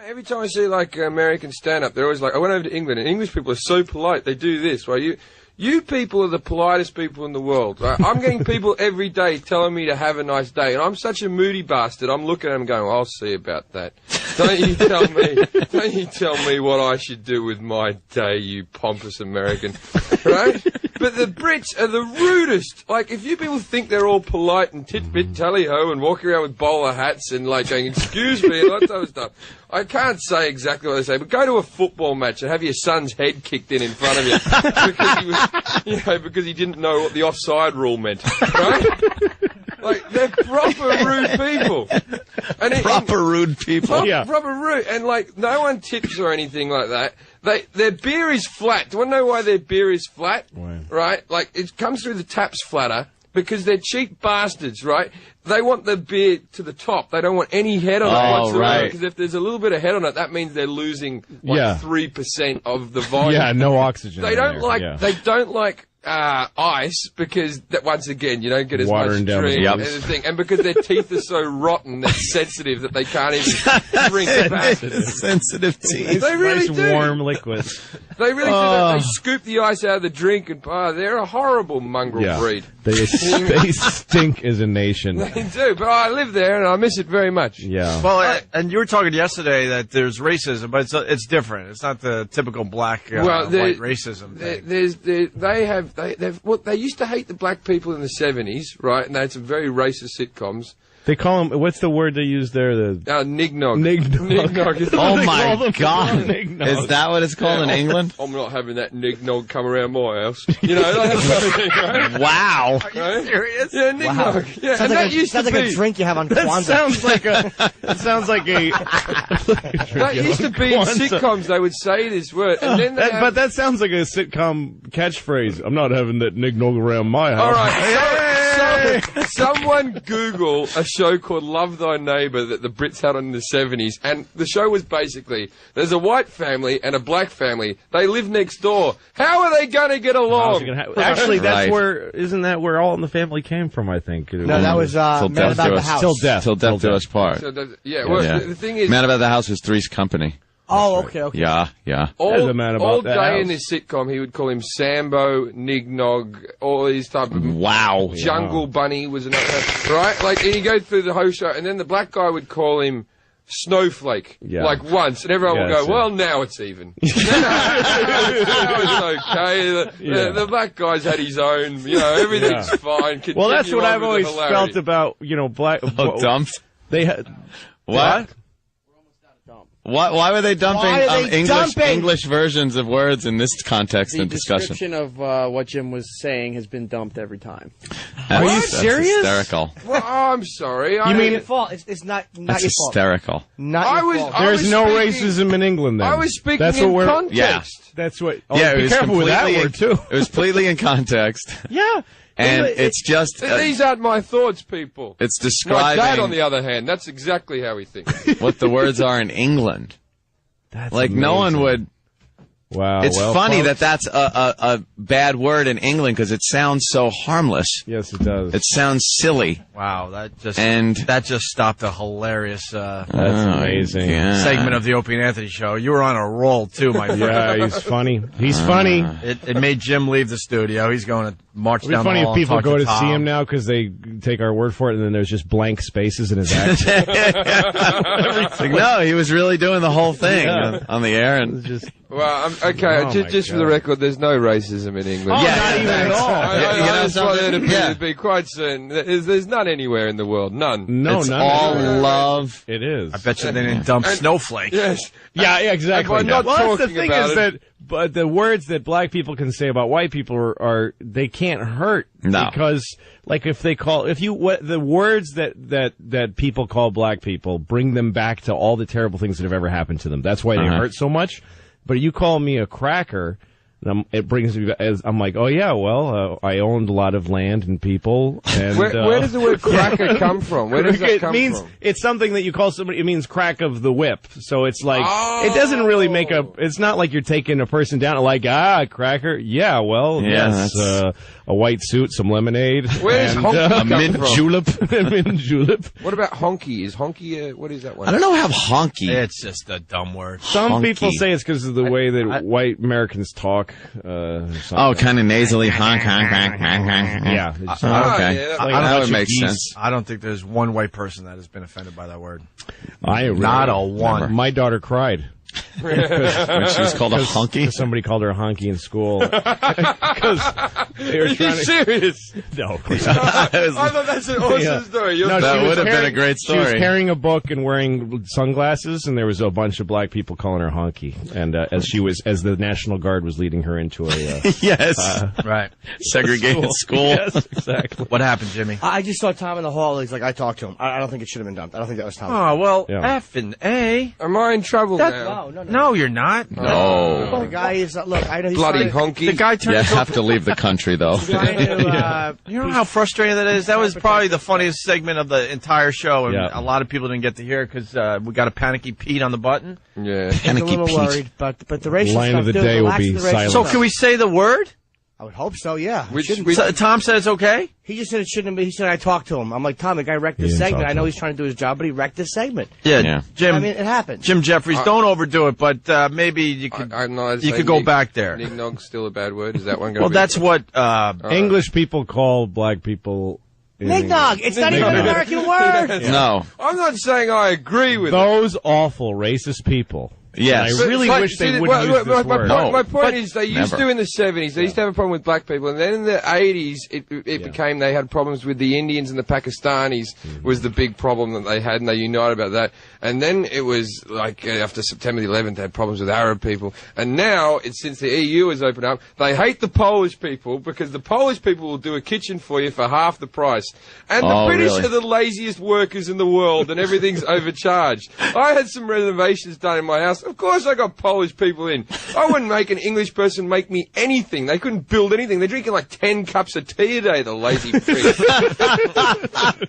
every time I see, like, American stand-up, they're always like, I went over to England, and English people are so polite, they do this, right? You people are the politest people in the world, right? I'm getting people every day telling me to have a nice day, and I'm such a moody bastard, I'm looking at them going, I'll see about that. Don't you tell me what I should do with my day, you pompous American, right? But the Brits are the rudest. Like, if you people think they're all polite and tit-bit tally-ho and walking around with bowler hats and, like, going, excuse me, and all that type of stuff, I can't say exactly what they say, but go to a football match and have your son's head kicked in front of you because he didn't know what the offside rule meant, right? Like, they're proper rude people. Proper rude people. Proper rude. And, like, no one tips or anything like that. Their beer is flat. Do you want to know why their beer is flat? Why? Right? Like, it comes through the taps flatter because they're cheap bastards, right? They want the beer to the top. They don't want any head on it whatsoever. Right. Because if there's a little bit of head on it, that means they're losing, 3% of the volume. Yeah, no oxygen. They don't like ice because that once again you don't get as Water much drink and everything, and because their teeth are so rotten they're sensitive that they can't even drink back. Sensitive teeth. They really do. Warm liquid. They really do. They scoop the ice out of the drink and they're a horrible mongrel breed. They stink as a nation. They do, but I live there and I miss it very much. Yeah. Well, and you were talking yesterday that there's racism, but it's different. It's not the typical black white racism thing. They used to hate the black people in the 70s, right? And they had some very racist sitcoms. They call them, what's the word they use there? Nignog. Nignog. Oh my God. Is that what it's called in England? I'm not having that nignog come around my house. You know, that's what I think, right? Wow. Are you serious? Yeah, nignog. Wow. Yeah, sounds like a drink you have on Kwanzaa. That used to be in sitcoms, they would say this word. And then but that sounds like a sitcom catchphrase. I'm not having that nignog around my house. All right. Someone Google a show called Love Thy Neighbour that the Brits had on in the 70s, and the show was basically, there's a white family and a black family. They live next door. How are they going to get along? Actually, that's isn't that where All in the Family came from, I think? No, that was Man About the House. Till Death Do Us Part. The thing is... Man About the House was Three's Company. Oh, okay. Yeah. All day in this sitcom, he would call him Sambo, Nignog, all these type of... Wow. Jungle Bunny was another... Right? Like, and you go through the whole show, and then the black guy would call him Snowflake. Yeah. Like, once. And everyone would go, well, now it's even. Now it's okay. The black guy's had his own, everything's fine. Well, that's what I've always felt about, black... dumped? They had... What? Why were they dumping English versions of words in this context and discussion? The description of what Jim was saying has been dumped every time. Are you serious? Hysterical. Well, I'm sorry. You mean your fault? It's not your fault. Hysterical. Not your fault. There's no racism in England. Then I was speaking in context. Yeah, that's what. Be careful with that word too. It was completely in context. Yeah. And it's just... these aren't my thoughts, people. It's describing... My dad, on the other hand, that's exactly how he thinks. What the words are in England. That's like, amazing. No one would... Wow. It's funny that that's a bad word in England because it sounds so harmless. Yes, it does. It sounds silly. Wow, that just stopped a hilarious that's amazing segment of the Opie and Anthony show. You were on a roll too, my friend. Yeah, he's funny. He's funny. It made Jim leave the studio. He's going to march down the hall. It'd be funny if people go to Tom. see him now because they take our word for it, and then there's just blank spaces in his accent. Like, no, he was really doing the whole thing on the air, and just. Well, just for the record, there's no racism in England. Not even at all. I just wanted to be quite certain. There's none anywhere in the world. None. No, it's none. all love. It is. I bet you they didn't dump Snowflake. Yes. Yeah, exactly. Not well, that's the talking thing about is that, but the words that black people can say about white people are they can't hurt. No. Because, like, the words that people call black people bring them back to all the terrible things that have ever happened to them. That's why they hurt so much. But you call me a cracker, And it brings me as I'm like, oh yeah, well, I owned a lot of land and people. And where does the word cracker come from? Where does that come from? It's something that you call somebody. It means crack of the whip. So it's like it doesn't really make a. It's not like you're taking a person down. Like cracker. Yeah, well, yes, a white suit, some lemonade. Where does honky come mint from? julep. Mint julep. What about honky? Is honky what is that one? I don't know how honky. It's just a dumb word. Some people say it's because of the way that white Americans talk. Kind of nasally, honk. Yeah. Okay. That would make sense. I don't think there's one white person that has been offended by that word. Not a one. My daughter cried. When she was called a honky? Somebody called her a honky in school. Because they were Are you serious? No, of course not. I thought that's an awesome story. That would have been a great story. She was carrying a book and wearing sunglasses, and there was a bunch of black people calling her honky. And as the National Guard was leading her into a right segregated school. Yes, exactly. What happened, Jimmy? I just saw Tom in the hall. He's like, I talked to him. I don't think it should have been dumped. I don't think that was Tom. Oh, well, Yeah. F and A. Am I in trouble now? No, you're not. No. The guy is, look, I know he's Bloody trying honky. The guy You turned into have to leave the country, though. You know how frustrating that is? That was probably the funniest segment of the entire show, and a lot of people didn't get to hear it because we got a panicky Pete on the button. Yeah. I'm a little worried, but the racist Line stuff, of the dude, day will relax be with the racist silent. So stuff. can we say the word? I would hope so, yeah. So, Tom said it's okay? He just said it shouldn't be. He said I talked to him. I'm like, Tom, the guy wrecked this didn't segment. talk I to know him. he's trying to do his job, but he wrecked this segment. Yeah. Jim, I mean, it happened. Jim Jefferies, don't overdo it, but maybe you could you could go back there. Nignog's still a bad word. Is that one going Well, that's what English people call black people. Nignog. It's not even an American word. No. I'm not saying I agree with Those awful racist people. Yes. And I really wish they wouldn't use this word. My point is, they used never. to in the 70s. They used to have a problem with black people, and then in the 80s, it became they had problems with the Indians and the Pakistanis was the big problem that they had, and they united about that. And then it was like after September the 11th, they had problems with Arab people, and now since the EU has opened up, they hate the Polish people because the Polish people will do a kitchen for you for half the price, and the British really? are the laziest workers in the world, and everything's overcharged. I had some renovations done in my house. Of course I got Polish people in. I wouldn't make an English person make me anything. They couldn't build anything. They're drinking like 10 cups of tea a day, the lazy pricks. They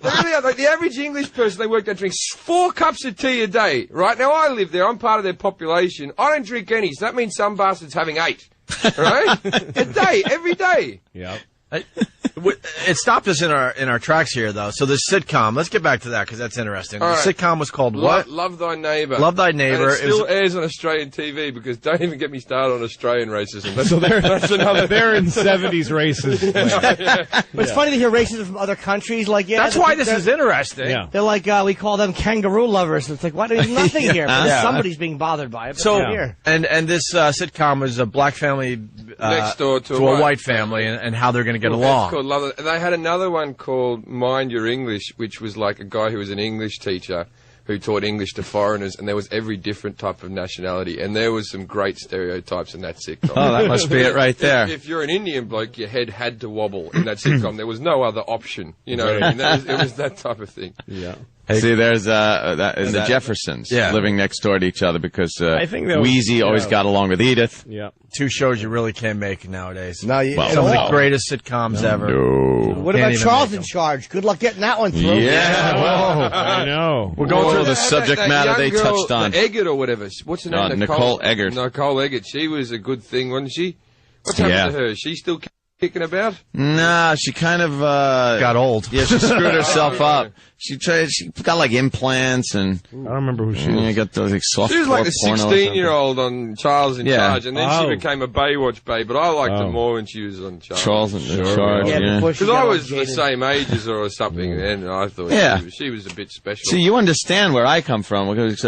really are. Like the average English person they work out drinks 4 cups of tea a day. Right? Now I live there. I'm part of their population. I don't drink any, so that means some bastard's having 8. Right? A day, every day. Yeah. it stopped us in our tracks here, though. So this sitcom, let's get back to that because that's interesting. The sitcom was called what? Love Thy Neighbour. Love Thy Neighbour. And it still airs on Australian TV because don't even get me started on Australian racism. So that's another. They're in 70s racism. But it's funny to hear racism from other countries. Like, that's why this is interesting. Yeah. They're like, we call them kangaroo lovers. It's like, what? There's nothing here. But somebody's being bothered by it. But here. And this sitcom was a black family next door to a white family and how they're going to get along. It's called Love. They had another one called Mind Your English, which was like a guy who was an English teacher who taught English to foreigners, and there was every different type of nationality, and there was some great stereotypes in that sitcom. Oh, that must be it right there. If you're an Indian bloke, your head had to wobble in that sitcom. There was no other option. You know what I mean? It was that type of thing. Yeah. See, there's the Jeffersons living next door to each other because I think Wheezy always got along with Edith. Yeah. 2 shows you really can't make nowadays. No, some of the greatest sitcoms ever. No. What about Charles in Charge? Good luck getting that one through. Yeah. Whoa, I know. We're going through the subject matter they touched on. Eggert or whatever. What's her name? Nicole Eggert. Nicole Eggert. She was a good thing, wasn't she? What's happened to her? Is she still kicking about? Nah, she kind of got old. Yeah, she screwed herself up. She got like implants and I don't remember who she was. Got those like soft. She was like the 16-year-old on Charles in Charge, and then she became a Baywatch babe. But I liked her more when she was on Charles. Charles in Charge, because I was the same age as her or something, and I thought she was a bit special. See, you understand where I come from because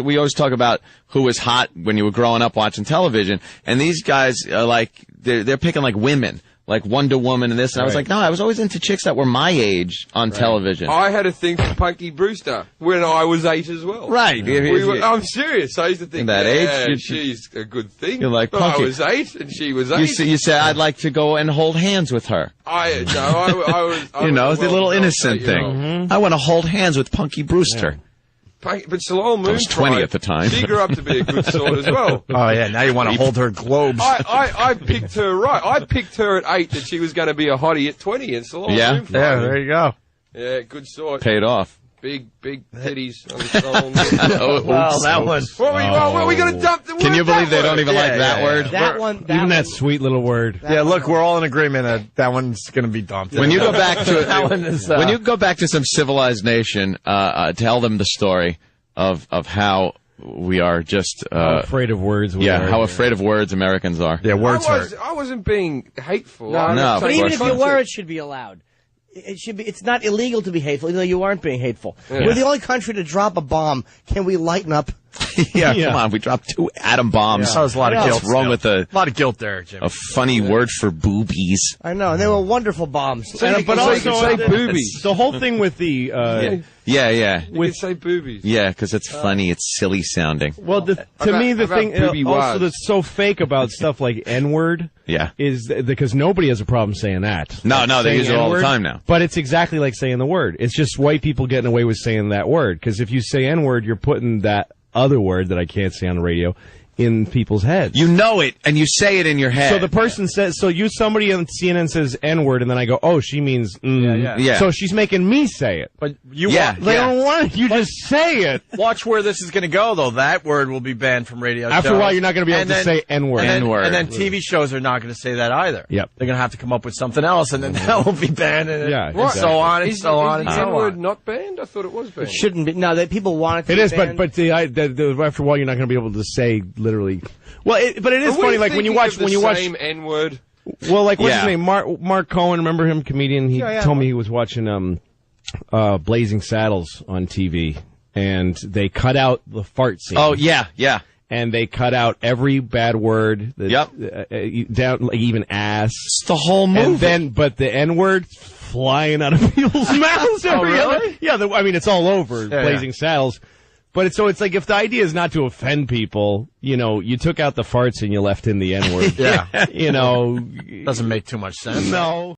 we always talk about who was hot when you were growing up watching television, and these guys are like they're picking like women. Like Wonder Woman and this, and I was like, no, I was always into chicks that were my age on television. I had a thing for Punky Brewster when I was 8 as well. Right. I'm serious. I used to think, that age, she's a good thing. You're like, I was 8 and she was 8. You said, I'd like to go and hold hands with her. I was the little innocent thing. I want to hold hands with Punky Brewster. Yeah. But Soleil Moon I was 20 at the time. She grew up to be a good sort as well. Oh, yeah, now you want to hold her globes. I picked her right. I picked her at 8 that she was going to be a hottie at 20 in Soleil Moon. Yeah, there you go. Yeah, good sort. Paid off. Big titties on the Soleil Moon. Well, that one. What are we going to dump the word? Can you believe they don't even like that word? That one. Even that sweet little word. Yeah, look, we're all in agreement that one's going to be dumped. When you go back to when you go back to some civilized nation, tell them the story of how we are just How afraid of words we are. how afraid of words Americans are. Yeah, words hurt. I wasn't being hateful. No, But even if you were, were, it should be allowed. It should be. It's not illegal to be hateful, even though you aren't being hateful. Yeah. We're the only country to drop a bomb. Can we lighten up? yeah, come on. We dropped 2 atom bombs. That was a lot of guilt. What's wrong with a lot of guilt there, Jim. a funny word for boobies? I know, and they were wonderful bombs. But also, say boobies. the whole thing with the Yeah. You could say boobies. Yeah, because it's funny. It's silly sounding. well, to me, the thing booby also wads. that's so fake about stuff like N-word Yeah. is because nobody has a problem saying that. No, they Saying use it all the N-word, time now. But it's exactly like saying the word. It's just white people getting away with saying that word. Because if you say N-word, you're putting that other word that I can't say on the radio in people's heads. You know it, and you say it in your head. So the person says, somebody on CNN says N-word, and then I go, oh, she means, Yeah. So she's making me say it. But you They don't want you just say it. watch where this is going to go, though. That word will be banned from radio After shows. a while, you're not going to be able to say N-word. N-word. And then TV shows are not going to say that either. Yep. They're going to have to come up with something else, and then that will be banned. And Yeah, and exactly. so on and so on and Is so N-word on. not banned? I thought it was banned. It shouldn't be. No, people want it to It be is, banned. but after a while, you're not going to be able to say literally. Well, but it is Are we funny. Like when you thinking watch of the same N-word. Well, like what's Yeah. his name? Mark Cohen. Remember him, comedian? He told me he was watching Blazing Saddles on TV, and they cut out the fart scene. Oh, yeah. And they cut out every bad word. Down like even ass. It's the whole movie. And then, but the N-word flying out of people's mouths. Really? Yeah. I mean, it's all over Blazing Saddles. But it's like if the idea is not to offend people, you took out the farts and you left in the N-word. Yeah. You know. Doesn't make too much sense. No.